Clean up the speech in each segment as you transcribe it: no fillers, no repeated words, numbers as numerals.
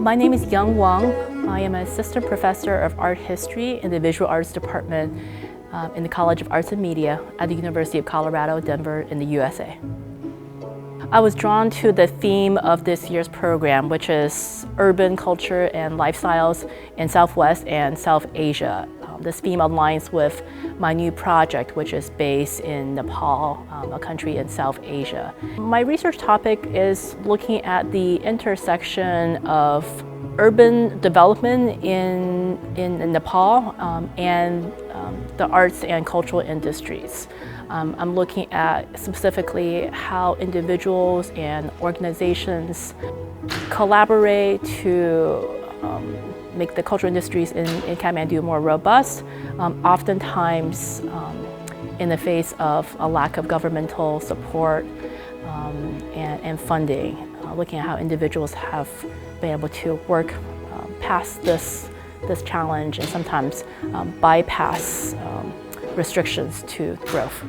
My name is Yang Wang. I am an assistant professor of art history in the visual arts department in the College of Arts and Media at the University of Colorado, Denver in the USA. I was drawn to the theme of this year's program, which is urban culture and lifestyles in Southwest and South Asia. This theme aligns with my new project, which is based in Nepal, a country in South Asia. My research topic is looking at the intersection of urban development in Nepal and the arts and cultural industries. I'm looking at specifically how individuals and organizations collaborate to make the cultural industries in Kathmandu more robust, oftentimes in the face of a lack of governmental support and funding, looking at how individuals have been able to work past this challenge and sometimes bypass restrictions to growth.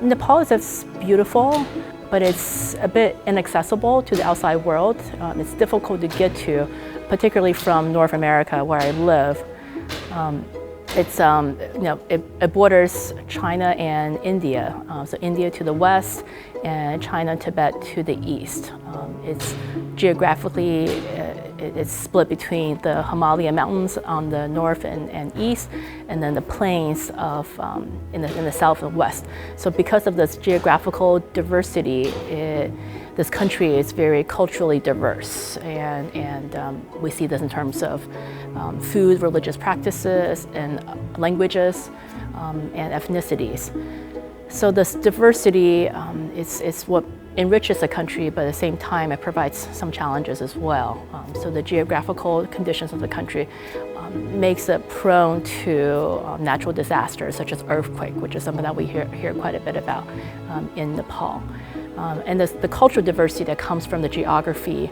Nepal is beautiful, but it's a bit inaccessible to the outside world. It's difficult to get to, particularly from North America, where I live. It borders China and India. So India to the west and China and Tibet to the east. It's geographically, it's split between the Himalaya mountains on the north and east, and then the plains of in the south and west. So because of this geographical diversity, this country is very culturally diverse, and we see this in terms of food, religious practices, and languages, and ethnicities. So this diversity is what enriches the country, but at the same time it provides some challenges as well. So the geographical conditions of the country makes it prone to natural disasters such as earthquake, which is something that we hear quite a bit about in Nepal. And the cultural diversity that comes from the geography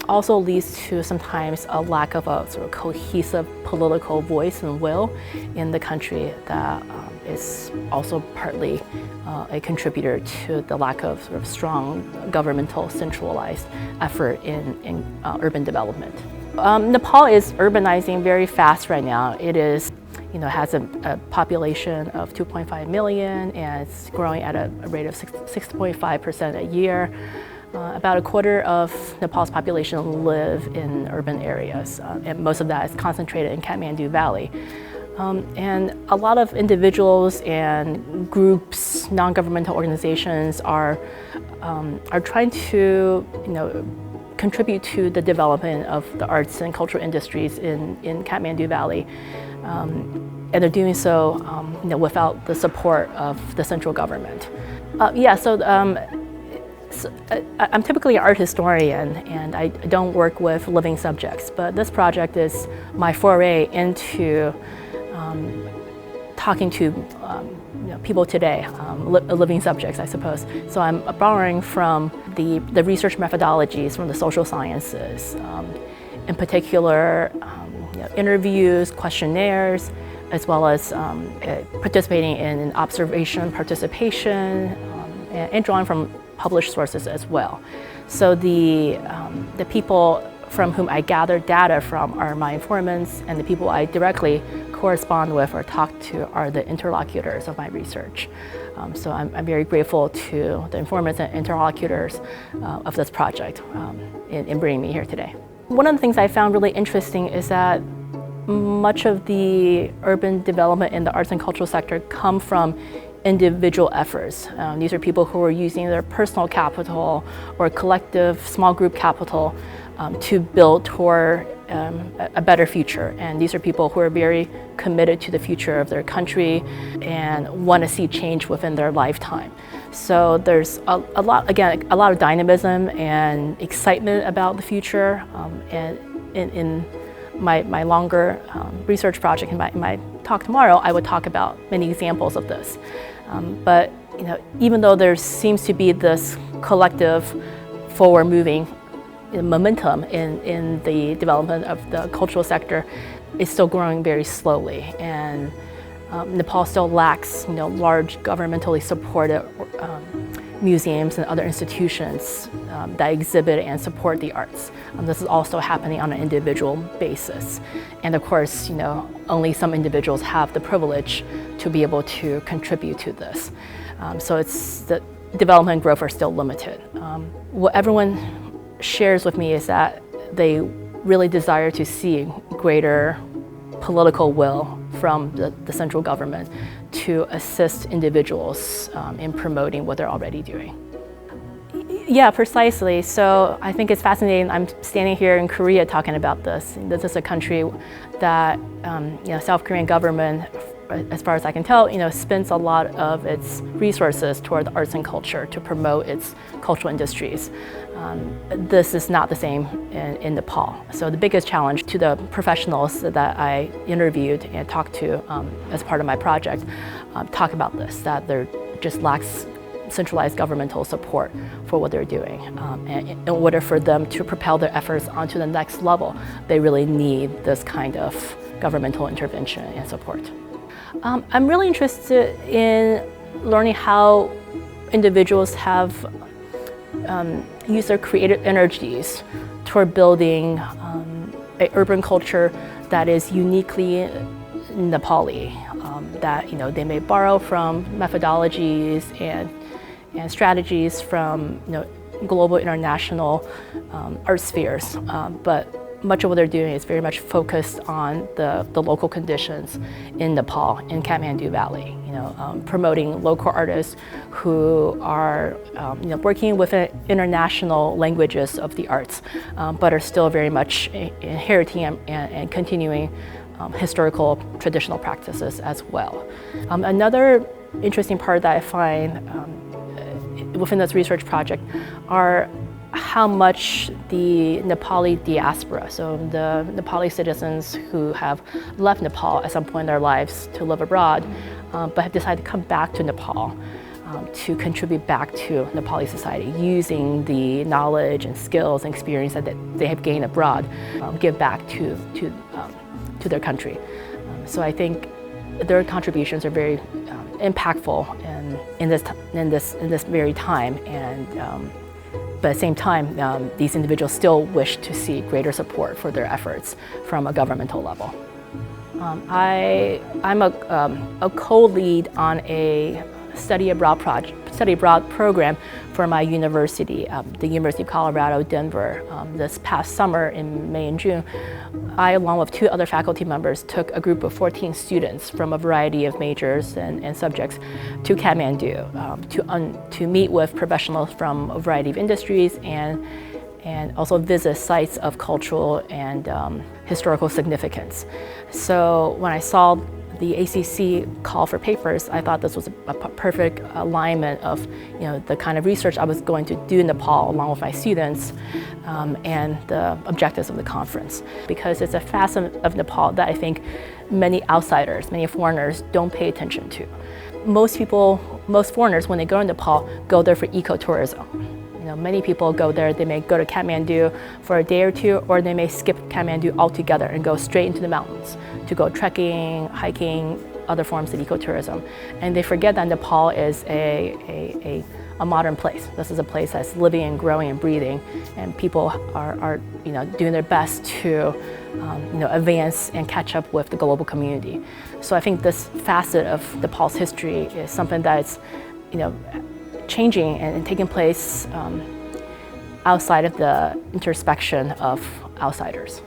also leads to sometimes a lack of a sort of cohesive political voice and will in the country that is also partly a contributor to the lack of sort of strong governmental centralized effort in urban development. Nepal is urbanizing very fast right now. It is, has a population of 2.5 million, and it's growing at a rate of 6.5% a year. About a quarter of Nepal's population live in urban areas, and most of that is concentrated in Kathmandu Valley. And a lot of individuals and groups, non-governmental organizations are trying to, contribute to the development of the arts and cultural industries in Kathmandu Valley. And they're doing so without the support of the central government. So I'm typically an art historian, and I don't work with living subjects, but this project is my foray into talking to people today, living subjects, I suppose. So I'm borrowing from the research methodologies from the social sciences, in particular interviews, questionnaires, as well as participating in observation, participation, and drawing from published sources as well. So the people from whom I gather data from are my informants, and the people I directly correspond with or talk to are the interlocutors of my research. So I'm very grateful to the informants and interlocutors of this project in bringing me here today. One of the things I found really interesting is that much of the urban development in the arts and cultural sector come from individual efforts. These are people who are using their personal capital or collective small group capital to build toward a better future. And these are people who are very committed to the future of their country and want to see change within their lifetime. So there's a lot of dynamism and excitement about the future. And in my longer research project, in my talk tomorrow, I would talk about many examples of this. But even though there seems to be this collective forward-moving momentum in the development of the cultural sector, it's still growing very slowly. And Nepal still lacks large governmentally supported museums and other institutions that exhibit and support the arts. This is also happening on an individual basis. And of course, only some individuals have the privilege to be able to contribute to this. So it's the development and growth are still limited. What everyone shares with me is that they really desire to see greater political will from the central government to assist individuals in promoting what they're already doing. Yeah, precisely. So I think it's fascinating. I'm standing here in Korea talking about this. This is a country that, South Korean government, as far as I can tell, spends a lot of its resources toward the arts and culture to promote its cultural industries. This is not the same in Nepal. So the biggest challenge to the professionals that I interviewed and talked to as part of my project talk about this, that there just lacks centralized governmental support for what they're doing. And in order for them to propel their efforts onto the next level, they really need this kind of governmental intervention and support. I'm really interested in learning how individuals have used their creative energies toward building an urban culture that is uniquely Nepali, that they may borrow from methodologies and strategies from global international art spheres, but much of what they're doing is very much focused on the local conditions in Nepal, in Kathmandu Valley, promoting local artists who are working with international languages of the arts, but are still very much inheriting and continuing historical traditional practices as well. Another interesting part that I find within this research project are how much the Nepali diaspora, so the Nepali citizens who have left Nepal at some point in their lives to live abroad, but have decided to come back to Nepal to contribute back to Nepali society using the knowledge and skills and experience that they have gained abroad, give back to their country. So I think their contributions are very impactful in this very time, and but at the same time, these individuals still wish to see greater support for their efforts from a governmental level. I'm a co-lead on a study abroad program for my university, the University of Colorado, Denver. This past summer in May and June, I, along with 2 other faculty members, took a group of 14 students from a variety of majors and subjects to Kathmandu to meet with professionals from a variety of industries and also visit sites of cultural and historical significance. So when I saw the ACC call for papers, I thought this was a perfect alignment of the kind of research I was going to do in Nepal along with my students and the objectives of the conference. Because it's a facet of Nepal that I think many outsiders, many foreigners don't pay attention to. Most foreigners, when they go to Nepal, go there for ecotourism. Many people go there, they may go to Kathmandu for a day or 2, or they may skip Kathmandu altogether and go straight into the mountains to go trekking, hiking, other forms of ecotourism. And they forget that Nepal is a modern place. This is a place that's living and growing and breathing, and people are doing their best to advance and catch up with the global community. So I think this facet of Nepal's history is something that's changing and taking place outside of the introspection of outsiders.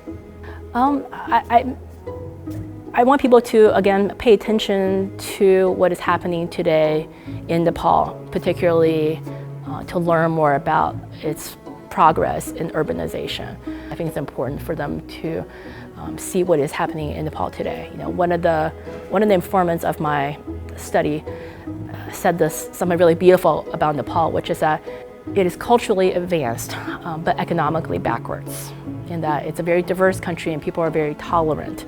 I want people to, again, pay attention to what is happening today in Nepal, particularly to learn more about its progress in urbanization. I think it's important for them to see what is happening in Nepal today. One of the informants of my study said something really beautiful about Nepal, which is that it is culturally advanced, but economically backwards, in that it's a very diverse country and people are very tolerant.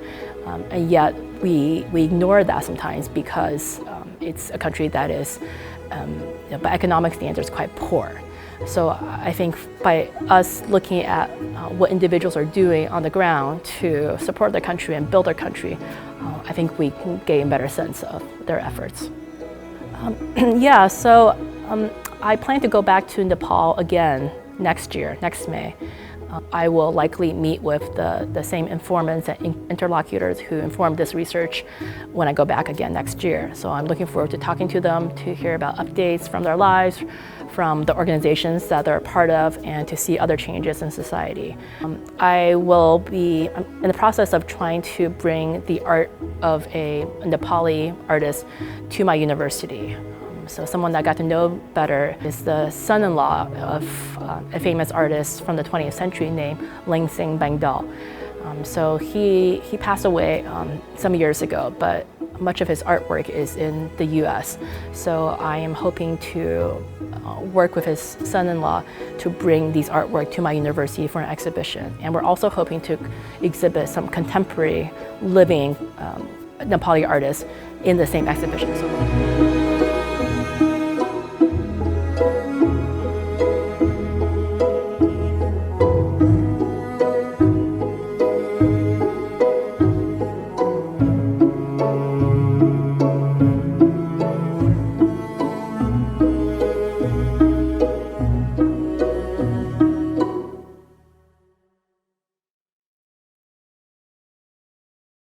And yet we ignore that sometimes because it's a country that is, by economic standards, quite poor. So I think by us looking at what individuals are doing on the ground to support their country and build their country, I think we can gain a better sense of their efforts. So I plan to go back to Nepal again next year, next May. I will likely meet with the same informants and interlocutors who informed this research when I go back again next year. So I'm looking forward to talking to them, to hear about updates from their lives, from the organizations that they're a part of, and to see other changes in society. I will be in the process of trying to bring the art of a Nepali artist to my university. So someone that I got to know better is the son-in-law of a famous artist from the 20th century named Lingsing Bangdal. So he passed away some years ago, but much of his artwork is in the US. So I am hoping to work with his son-in-law to bring these artwork to my university for an exhibition. And we're also hoping to exhibit some contemporary living Nepali artists in the same exhibition. So